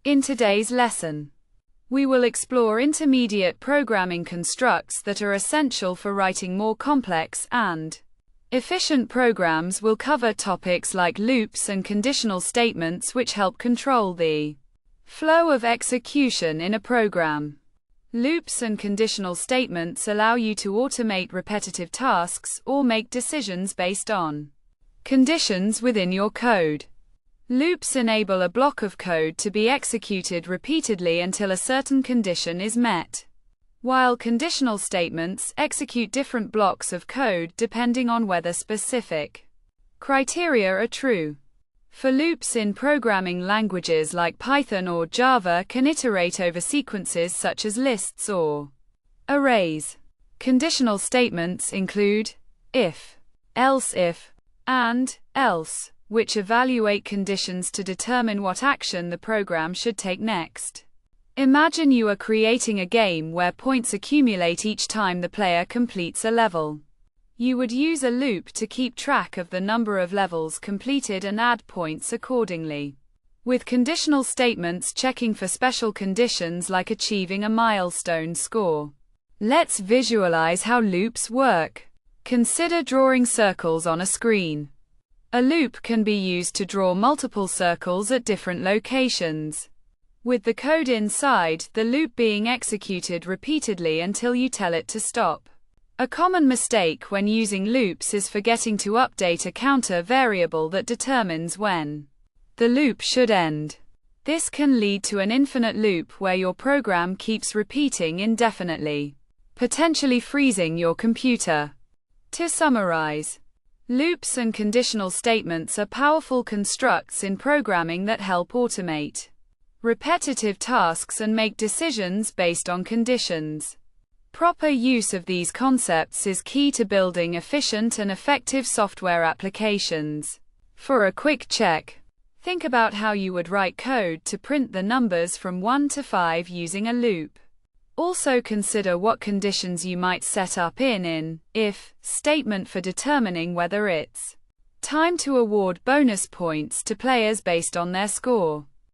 In today's lesson, we will explore intermediate programming constructs that are essential for writing more complex and efficient programs. Will cover topics like loops and conditional statements, which help control the flow of execution in a program. Loops and conditional statements allow you to automate repetitive tasks or make decisions based on conditions within your code. Loops enable a block of code to be executed repeatedly until a certain condition is met, while conditional statements execute different blocks of code depending on whether specific criteria are true. For loops in programming languages like Python or Java can iterate over sequences such as lists or arrays. Conditional statements include if, else if, and else, which evaluate conditions to determine what action the program should take next. Imagine you are creating a game where points accumulate each time the player completes a level. You would use a loop to keep track of the number of levels completed and add points accordingly, with conditional statements checking for special conditions like achieving a milestone score. Let's visualize how loops work. Consider drawing circles on a screen. A loop can be used to draw multiple circles at different locations, with the code inside the loop being executed repeatedly until you tell it to stop. A common mistake when using loops is forgetting to update a counter variable that determines when the loop should end. This can lead to an infinite loop where your program keeps repeating indefinitely, potentially freezing your computer. To summarize, loops and conditional statements are powerful constructs in programming that help automate repetitive tasks and make decisions based on conditions. Proper use of these concepts is key to building efficient and effective software applications. For a quick check, think about how you would write code to print the numbers from 1 to 5 using a loop. Also consider what conditions you might set up in an if statement for determining whether it's time to award bonus points to players based on their score.